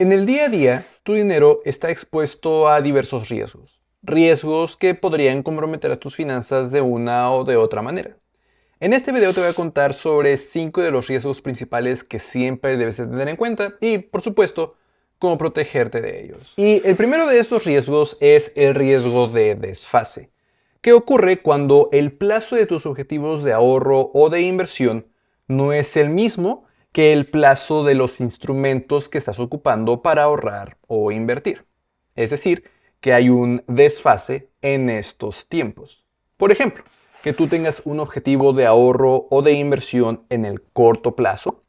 En el día a día, tu dinero está expuesto a diversos riesgos. Riesgos que podrían comprometer a tus finanzas de una o de otra manera. En este video te voy a contar sobre 5 de los riesgos principales que siempre debes de tener en cuenta y, por supuesto, cómo protegerte de ellos. Y el primero de estos riesgos es el riesgo de desfase, que ocurre cuando el plazo de tus objetivos de ahorro o de inversión no es el mismo que el plazo de los instrumentos que estás ocupando para ahorrar o invertir. Es decir, que hay un desfase en estos tiempos. Por ejemplo, que tú tengas un objetivo de ahorro o de inversión en el corto plazo,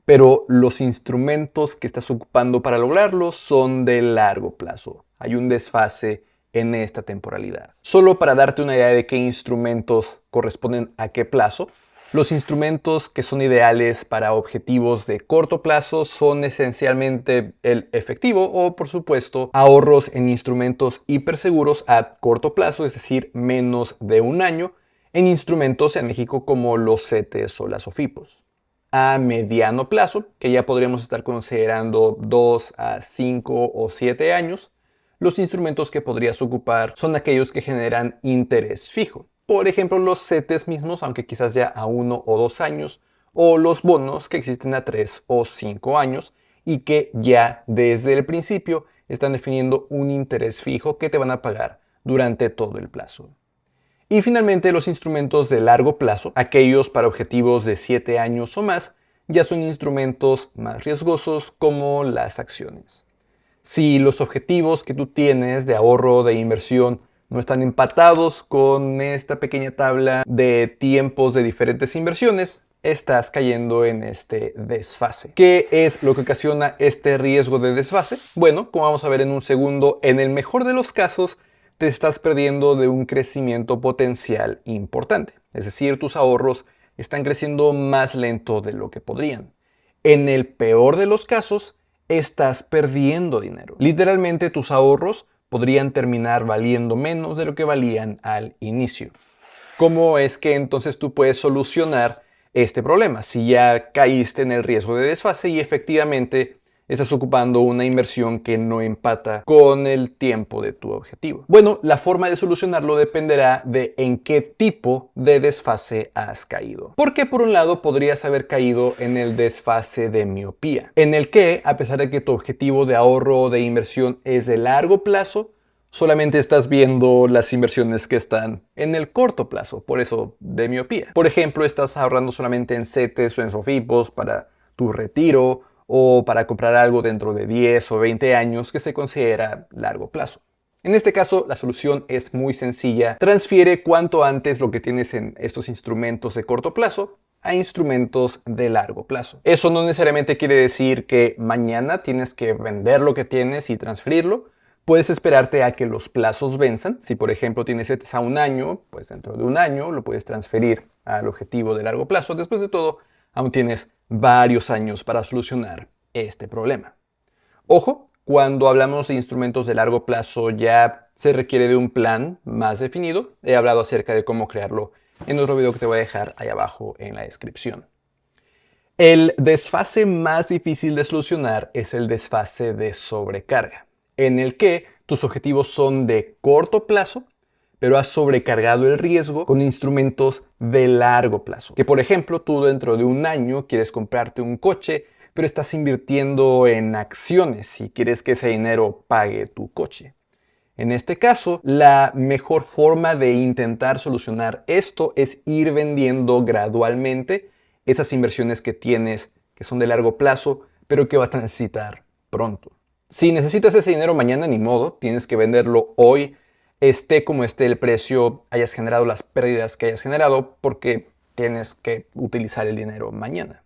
pero los instrumentos que estás ocupando para lograrlo son de largo plazo. Hay un desfase en esta temporalidad. Solo para darte una idea de qué instrumentos corresponden a qué plazo, los instrumentos que son ideales para objetivos de corto plazo son esencialmente el efectivo o, por supuesto, ahorros en instrumentos hiperseguros a corto plazo, es decir, menos de un año, en instrumentos en México como los CETES o las OFIPOS. A mediano plazo, que ya podríamos estar considerando 2 a 5 o 7 años, los instrumentos que podrías ocupar son aquellos que generan interés fijo. Por ejemplo, los CETES mismos, aunque quizás ya a 1 o 2 años, o los bonos que existen a 3 o 5 años y que ya desde el principio están definiendo un interés fijo que te van a pagar durante todo el plazo. Y finalmente, los instrumentos de largo plazo, aquellos para objetivos de 7 años o más, ya son instrumentos más riesgosos como las acciones. Si los objetivos que tú tienes de ahorro o de inversión no están empatados con esta pequeña tabla de tiempos de diferentes inversiones, estás cayendo en este desfase. ¿Qué es lo que ocasiona este riesgo de desfase? Bueno, como vamos a ver en un segundo, en el mejor de los casos, te estás perdiendo de un crecimiento potencial importante. Es decir, tus ahorros están creciendo más lento de lo que podrían. En el peor de los casos, estás perdiendo dinero. Literalmente tus ahorros podrían terminar valiendo menos de lo que valían al inicio. ¿Cómo es que entonces tú puedes solucionar este problema? Si ya caíste en el riesgo de desfase y efectivamente estás ocupando una inversión que no empata con el tiempo de tu objetivo. Bueno, la forma de solucionarlo dependerá de en qué tipo de desfase has caído. Porque por un lado podrías haber caído en el desfase de miopía, en el que, a pesar de que tu objetivo de ahorro o de inversión es de largo plazo, solamente estás viendo las inversiones que están en el corto plazo, por eso de miopía. Por ejemplo, estás ahorrando solamente en CETES o en SOFIPOS para tu retiro o para comprar algo dentro de 10 o 20 años que se considera largo plazo. En este caso, la solución es muy sencilla. Transfiere cuanto antes lo que tienes en estos instrumentos de corto plazo a instrumentos de largo plazo. Eso no necesariamente quiere decir que mañana tienes que vender lo que tienes y transferirlo. Puedes esperarte a que los plazos venzan. Si por ejemplo tienes CETES a un año, pues dentro de un año lo puedes transferir al objetivo de largo plazo. Después de todo, aún tienes varios años para solucionar este problema. Ojo, cuando hablamos de instrumentos de largo plazo ya se requiere de un plan más definido. He hablado acerca de cómo crearlo en otro video que te voy a dejar ahí abajo en la descripción. El desfase más difícil de solucionar es el desfase de sobrecarga, en el que tus objetivos son de corto plazo, pero has sobrecargado el riesgo con instrumentos de largo plazo. Que por ejemplo, tú dentro de un año quieres comprarte un coche, pero estás invirtiendo en acciones y quieres que ese dinero pague tu coche. En este caso, la mejor forma de intentar solucionar esto es ir vendiendo gradualmente esas inversiones que tienes, que son de largo plazo, pero que vas a necesitar pronto. Si necesitas ese dinero mañana, ni modo, tienes que venderlo hoy, esté como esté el precio, hayas generado las pérdidas que hayas generado, porque tienes que utilizar el dinero mañana.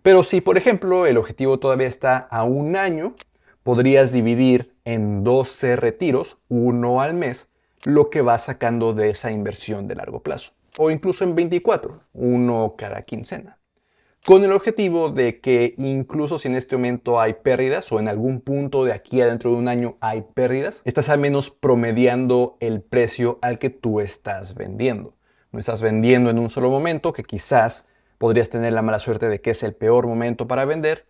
Pero si, por ejemplo, el objetivo todavía está a un año, podrías dividir en 12 retiros, uno al mes, lo que vas sacando de esa inversión de largo plazo. O incluso en 24, uno cada quincena. Con el objetivo de que incluso si en este momento hay pérdidas o en algún punto de aquí a dentro de un año hay pérdidas, estás al menos promediando el precio al que tú estás vendiendo. No estás vendiendo en un solo momento, que quizás podrías tener la mala suerte de que es el peor momento para vender,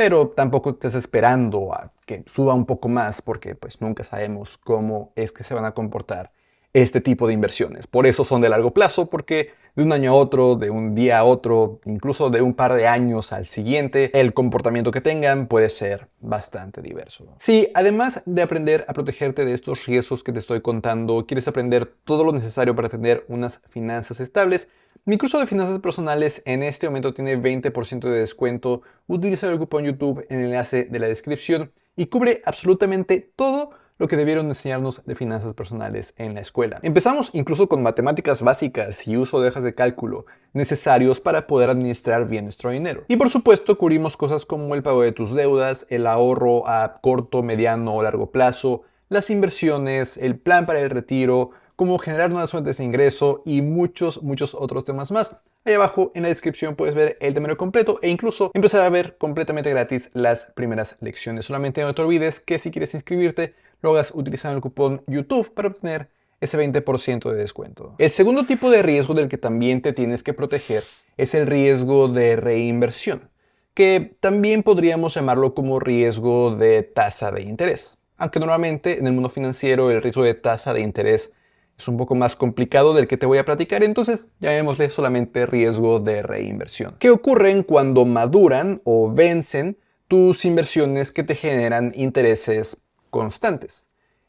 pero tampoco estés esperando a que suba un poco más porque pues nunca sabemos cómo es que se van a comportar este tipo de inversiones. Por eso son de largo plazo, porque de un año a otro, de un día a otro, incluso de un par de años al siguiente, el comportamiento que tengan puede ser bastante diverso. Si además de aprender a protegerte de estos riesgos que te estoy contando, quieres aprender todo lo necesario para tener unas finanzas estables, mi curso de finanzas personales en este momento tiene 20% de descuento. Utiliza el cupón YouTube en el enlace de la descripción y cubre absolutamente todo lo que debieron enseñarnos de finanzas personales en la escuela. Empezamos incluso con matemáticas básicas y uso de hojas de cálculo necesarios para poder administrar bien nuestro dinero. Y por supuesto cubrimos cosas como el pago de tus deudas, el ahorro a corto, mediano o largo plazo, las inversiones, el plan para el retiro, cómo generar nuevas fuentes de ingreso y muchos otros temas más. Ahí abajo en la descripción puedes ver el temario completo e incluso empezar a ver completamente gratis las primeras lecciones. Solamente no te olvides que si quieres inscribirte, lo hagas utilizando el cupón YouTube para obtener ese 20% de descuento. El segundo tipo de riesgo del que también te tienes que proteger es el riesgo de reinversión, que también podríamos llamarlo como riesgo de tasa de interés. Aunque normalmente en el mundo financiero el riesgo de tasa de interés es un poco más complicado del que te voy a platicar, entonces llamémosle solamente riesgo de reinversión. ¿Qué ocurren cuando maduran o vencen tus inversiones que te generan intereses constantes?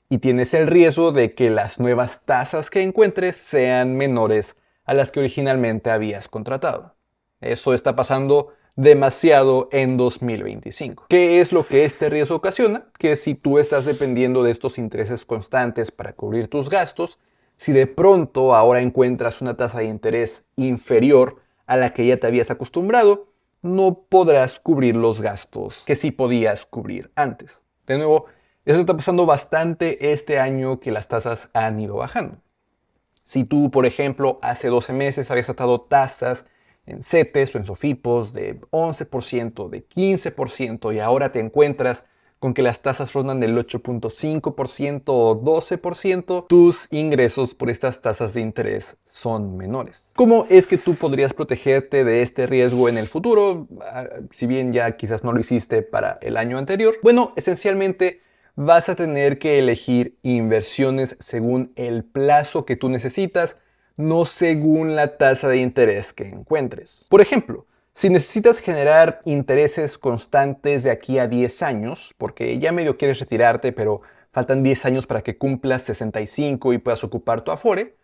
Y tienes el riesgo de que las nuevas tasas que encuentres sean menores a las que originalmente habías contratado. Eso está pasando demasiado en 2025. ¿Qué es lo que este riesgo ocasiona? Que si tú estás dependiendo de estos intereses constantes para cubrir tus gastos, si de pronto ahora encuentras una tasa de interés inferior a la que ya te habías acostumbrado, no podrás cubrir los gastos que sí podías cubrir antes. De nuevo, eso está pasando bastante este año que las tasas han ido bajando. Si tú, por ejemplo, hace 12 meses habías atado tasas en CETES o en SOFIPOS de 11%, de 15% y ahora te encuentras con que las tasas rondan del 8.5% o 12%, tus ingresos por estas tasas de interés son menores. ¿Cómo es que tú podrías protegerte de este riesgo en el futuro? Si bien ya quizás no lo hiciste para el año anterior. Bueno, esencialmente vas a tener que elegir inversiones según el plazo que tú necesitas, no según la tasa de interés que encuentres. Por ejemplo, si necesitas generar intereses constantes de aquí a 10 años, porque ya medio quieres retirarte, pero faltan 10 años para que cumplas 65 y puedas ocupar tu Afore,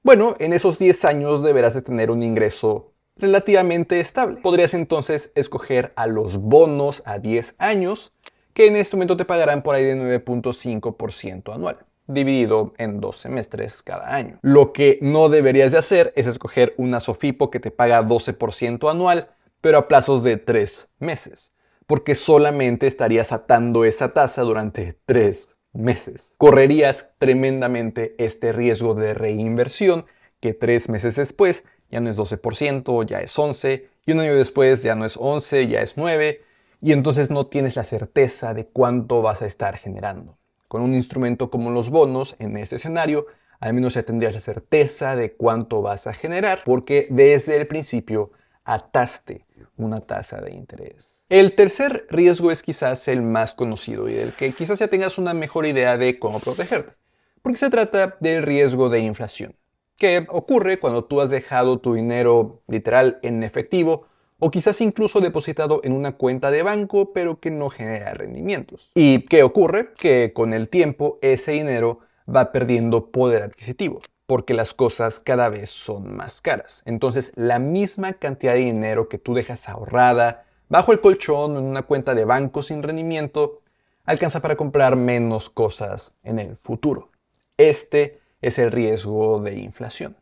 bueno, en esos 10 años deberás de tener un ingreso relativamente estable. Podrías entonces escoger a los bonos a 10 años, que en este momento te pagarán por ahí de 9.5% anual, dividido en 2 semestres cada año. Lo que no deberías de hacer es escoger una SOFIPO que te paga 12% anual, pero a plazos de 3 meses, porque solamente estarías atando esa tasa durante 3 meses. Correrías tremendamente este riesgo de reinversión, que 3 meses después ya no es 12%, ya es 11%, y un año después ya no es 11%, ya es 9%, y entonces no tienes la certeza de cuánto vas a estar generando. Con un instrumento como los bonos, en este escenario, al menos ya tendrías la certeza de cuánto vas a generar, porque desde el principio ataste una tasa de interés. El tercer riesgo es quizás el más conocido y del que quizás ya tengas una mejor idea de cómo protegerte, porque se trata del riesgo de inflación, que ocurre cuando tú has dejado tu dinero literal en efectivo o quizás incluso depositado en una cuenta de banco pero que no genera rendimientos. ¿Y qué ocurre? Que con el tiempo ese dinero va perdiendo poder adquisitivo, porque las cosas cada vez son más caras. Entonces la misma cantidad de dinero que tú dejas ahorrada bajo el colchón o en una cuenta de banco sin rendimiento alcanza para comprar menos cosas en el futuro. Este es el riesgo de inflación.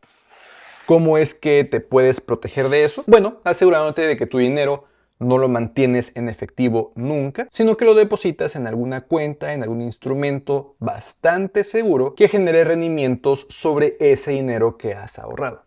¿Cómo es que te puedes proteger de eso? Bueno, asegurándote de que tu dinero no lo mantienes en efectivo nunca, sino que lo depositas en alguna cuenta, en algún instrumento bastante seguro que genere rendimientos sobre ese dinero que has ahorrado.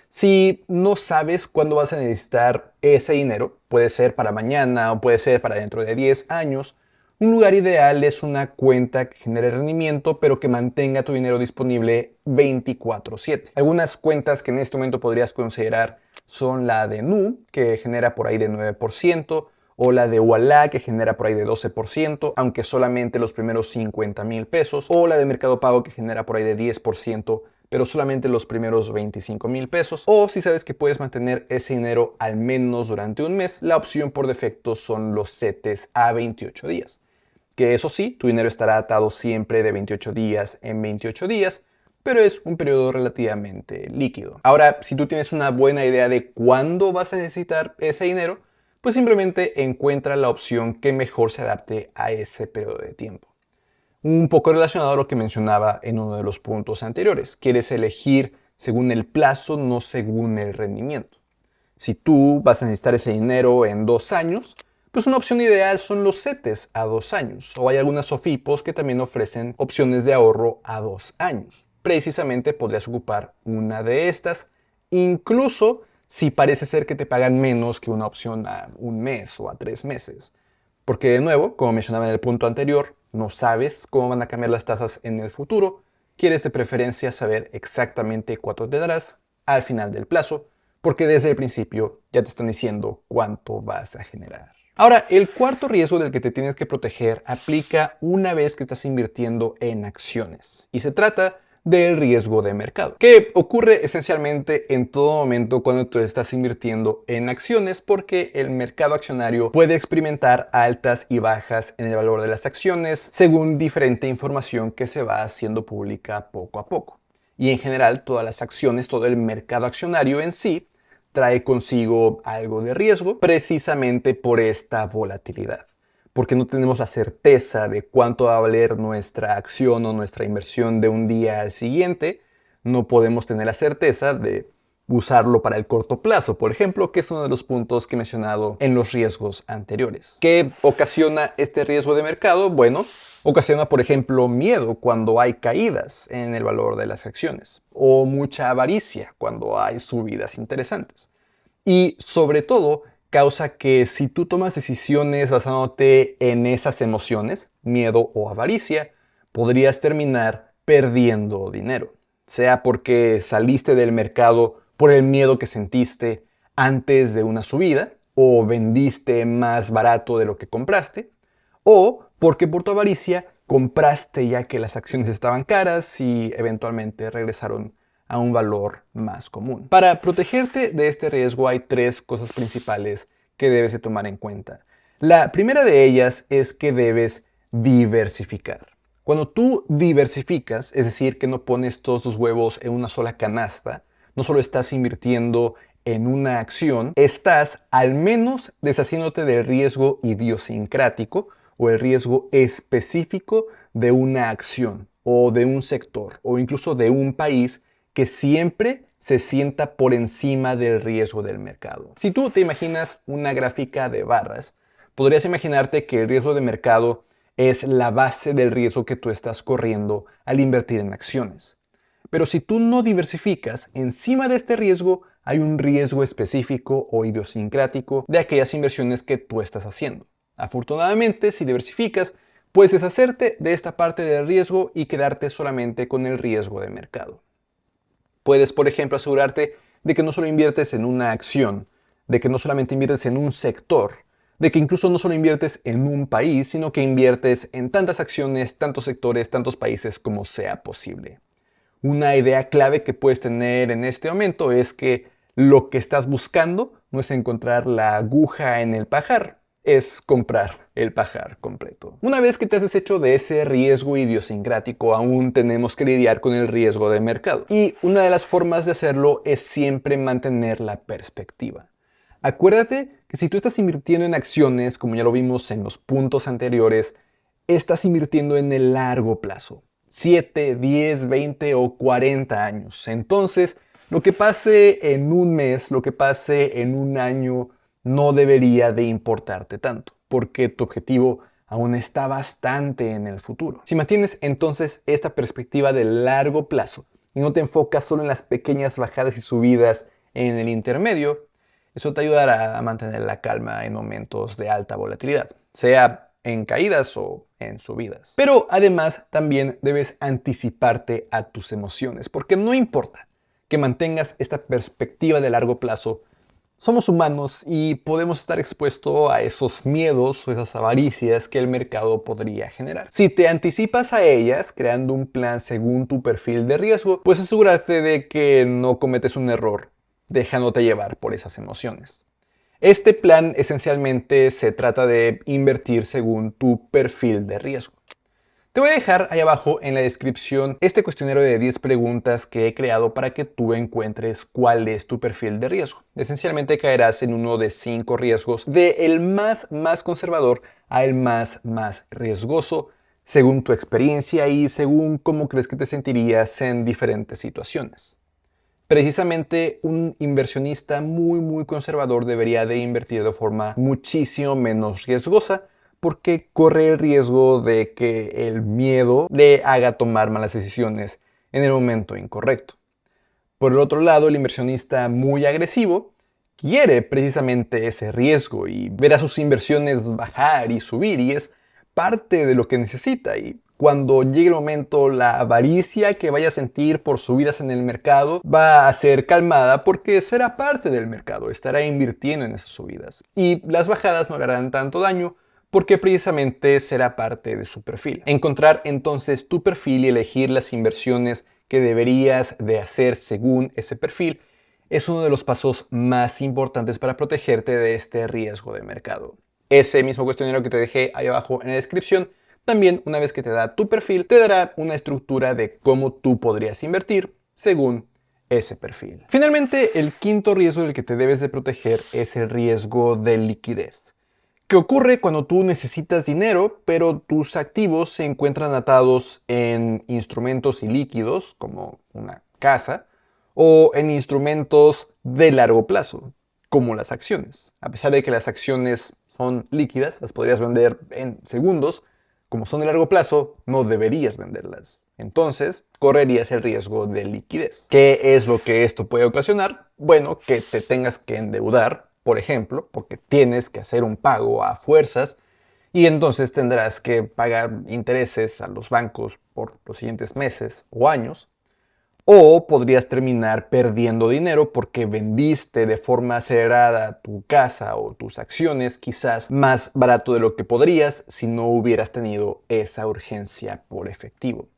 Si no sabes cuándo vas a necesitar ese dinero, puede ser para mañana o puede ser para dentro de 10 años, un lugar ideal es una cuenta que genere rendimiento, pero que mantenga tu dinero disponible 24/7. Algunas cuentas que en este momento podrías considerar son la de Nu, que genera por ahí de 9%, o la de Ualá, que genera por ahí de 12%, aunque solamente los primeros 50,000 pesos, o la de Mercado Pago, que genera por ahí de 10%, pero solamente los primeros 25,000 pesos. O si sabes que puedes mantener ese dinero al menos durante un mes, la opción por defecto son los CETES a 28 días. Que eso sí, tu dinero estará atado siempre de 28 días en 28 días, pero es un periodo relativamente líquido. Ahora, si tú tienes una buena idea de cuándo vas a necesitar ese dinero, pues simplemente encuentra la opción que mejor se adapte a ese periodo de tiempo. Un poco relacionado a lo que mencionaba en uno de los puntos anteriores. Quieres elegir según el plazo, no según el rendimiento. Si tú vas a necesitar ese dinero en 2 años, pues una opción ideal son los CETES a 2 años. O hay algunas SOFIPOS que también ofrecen opciones de ahorro a 2 años. Precisamente podrías ocupar una de estas, incluso si parece ser que te pagan menos que una opción a 1 mes o a 3 meses. Porque de nuevo, como mencionaba en el punto anterior, no sabes cómo van a cambiar las tasas en el futuro. Quieres de preferencia saber exactamente cuánto te darás al final del plazo, porque desde el principio ya te están diciendo cuánto vas a generar. Ahora, el cuarto riesgo del que te tienes que proteger aplica una vez que estás invirtiendo en acciones, y se trata del riesgo de mercado, que ocurre esencialmente en todo momento cuando tú estás invirtiendo en acciones, porque el mercado accionario puede experimentar altas y bajas en el valor de las acciones según diferente información que se va haciendo pública poco a poco. Y en general todas las acciones, todo el mercado accionario en sí, trae consigo algo de riesgo precisamente por esta volatilidad. Porque no tenemos la certeza de cuánto va a valer nuestra acción o nuestra inversión de un día al siguiente, no podemos tener la certeza de usarlo para el corto plazo, por ejemplo, que es uno de los puntos que he mencionado en los riesgos anteriores. ¿Qué ocasiona este riesgo de mercado? Bueno, ocasiona, por ejemplo, miedo cuando hay caídas en el valor de las acciones, o mucha avaricia cuando hay subidas interesantes. Y sobre todo, causa que si tú tomas decisiones basándote en esas emociones, miedo o avaricia, podrías terminar perdiendo dinero. Sea porque saliste del mercado por el miedo que sentiste antes de una subida, o vendiste más barato de lo que compraste, o porque por tu avaricia compraste ya que las acciones estaban caras y eventualmente regresaron a un valor más común. Para protegerte de este riesgo hay 3 cosas principales que debes de tomar en cuenta. La primera de ellas es que debes diversificar. Cuando tú diversificas, es decir, que no pones todos tus huevos en una sola canasta, no solo estás invirtiendo en una acción, estás al menos deshaciéndote del riesgo idiosincrático o el riesgo específico de una acción o de un sector o incluso de un país que siempre se sienta por encima del riesgo del mercado. Si tú te imaginas una gráfica de barras, podrías imaginarte que el riesgo de mercado es la base del riesgo que tú estás corriendo al invertir en acciones. Pero si tú no diversificas, encima de este riesgo hay un riesgo específico o idiosincrático de aquellas inversiones que tú estás haciendo. Afortunadamente, si diversificas, puedes deshacerte de esta parte del riesgo y quedarte solamente con el riesgo de mercado. Puedes, por ejemplo, asegurarte de que no solo inviertes en una acción, de que no solamente inviertes en un sector, de que incluso no solo inviertes en un país, sino que inviertes en tantas acciones, tantos sectores, tantos países como sea posible. Una idea clave que puedes tener en este momento es que lo que estás buscando no es encontrar la aguja en el pajar, es comprar el pajar completo. Una vez que te has deshecho de ese riesgo idiosincrático, aún tenemos que lidiar con el riesgo de mercado. Y una de las formas de hacerlo es siempre mantener la perspectiva. Acuérdate que si tú estás invirtiendo en acciones, como ya lo vimos en los puntos anteriores, estás invirtiendo en el largo plazo. 7, 10, 20 o 40 años. Entonces, lo que pase en un mes, lo que pase en un año, no debería de importarte tanto, porque tu objetivo aún está bastante en el futuro. Si mantienes entonces esta perspectiva de largo plazo y no te enfocas solo en las pequeñas bajadas y subidas en el intermedio, eso te ayudará a mantener la calma en momentos de alta volatilidad, sea en caídas o en subidas. Pero además también debes anticiparte a tus emociones, porque no importa que mantengas esta perspectiva de largo plazo, Somos humanos y podemos estar expuestos a esos miedos o esas avaricias que el mercado podría generar. Si te anticipas a ellas creando un plan según tu perfil de riesgo, puedes asegurarte de que no cometes un error dejándote llevar por esas emociones. Este plan esencialmente se trata de invertir según tu perfil de riesgo. Te voy a dejar ahí abajo en la descripción este cuestionario de 10 preguntas que he creado para que tú encuentres cuál es tu perfil de riesgo. Esencialmente caerás en uno de 5 riesgos, del más conservador al más riesgoso, según tu experiencia y según cómo crees que te sentirías en diferentes situaciones. Precisamente un inversionista muy conservador debería de invertir de forma muchísimo menos riesgosa, porque corre el riesgo de que el miedo le haga tomar malas decisiones en el momento incorrecto. Por el otro lado, el inversionista muy agresivo quiere precisamente ese riesgo y ver a sus inversiones bajar y subir, y es parte de lo que necesita. Y cuando llegue el momento, la avaricia que vaya a sentir por subidas en el mercado va a ser calmada porque será parte del mercado, estará invirtiendo en esas subidas. Y las bajadas no le harán tanto daño porque precisamente será parte de su perfil. Encontrar entonces tu perfil y elegir las inversiones que deberías de hacer según ese perfil es uno de los pasos más importantes para protegerte de este riesgo de mercado. Ese mismo cuestionario que te dejé ahí abajo en la descripción, también una vez que te da tu perfil, te dará una estructura de cómo tú podrías invertir según ese perfil. Finalmente, el quinto riesgo del que te debes de proteger es el riesgo de liquidez. ¿Qué ocurre cuando tú necesitas dinero, pero tus activos se encuentran atados en instrumentos ilíquidos, como una casa, o en instrumentos de largo plazo, como las acciones? A pesar de que las acciones son líquidas, las podrías vender en segundos, como son de largo plazo, no deberías venderlas. Entonces, correrías el riesgo de liquidez. ¿Qué es lo que esto puede ocasionar? Bueno, que te tengas que endeudar, por ejemplo, porque tienes que hacer un pago a fuerzas y entonces tendrás que pagar intereses a los bancos por los siguientes meses o años. O podrías terminar perdiendo dinero porque vendiste de forma acelerada tu casa o tus acciones, quizás más barato de lo que podrías si no hubieras tenido esa urgencia por efectivo.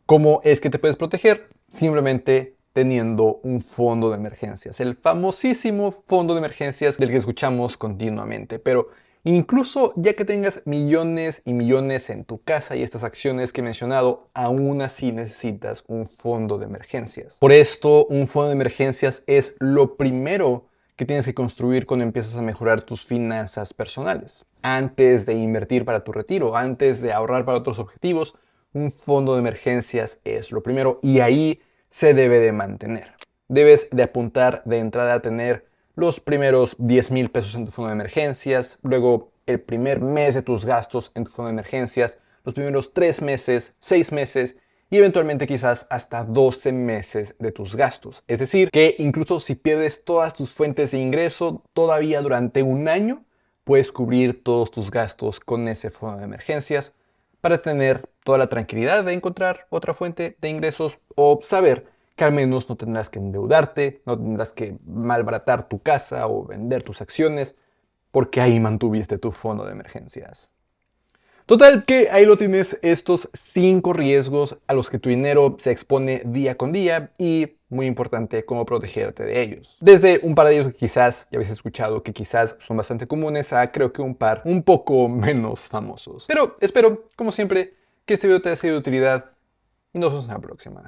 ¿Cómo es que te puedes proteger? Simplemente teniendo un fondo de emergencias, el famosísimo fondo de emergencias del que escuchamos continuamente. Pero incluso ya que tengas millones y millones en tu casa y estas acciones que he mencionado, aún así necesitas un fondo de emergencias. Por esto, un fondo de emergencias es lo primero que tienes que construir cuando empiezas a mejorar tus finanzas personales. Antes de invertir para tu retiro, antes de ahorrar para otros objetivos, un fondo de emergencias es lo primero y ahí se debe de mantener. Debes de apuntar de entrada a tener los primeros 10,000 pesos en tu fondo de emergencias, luego el primer mes de tus gastos en tu fondo de emergencias, los primeros 3 meses, 6 meses y eventualmente quizás hasta 12 meses de tus gastos. Es decir, que incluso si pierdes todas tus fuentes de ingreso, todavía durante un año puedes cubrir todos tus gastos con ese fondo de emergencias para tener toda la tranquilidad de encontrar otra fuente de ingresos o saber que al menos no tendrás que endeudarte, no tendrás que malbaratar tu casa o vender tus acciones, porque ahí mantuviste tu fondo de emergencias. Total, que ahí lo tienes, estos 5 riesgos a los que tu dinero se expone día con día y, muy importante, cómo protegerte de ellos. Desde un par de ellos que quizás ya habéis escuchado, que quizás son bastante comunes, a creo que un par un poco menos famosos. Pero espero, como siempre, que este video te haya sido de utilidad y nos vemos en la próxima.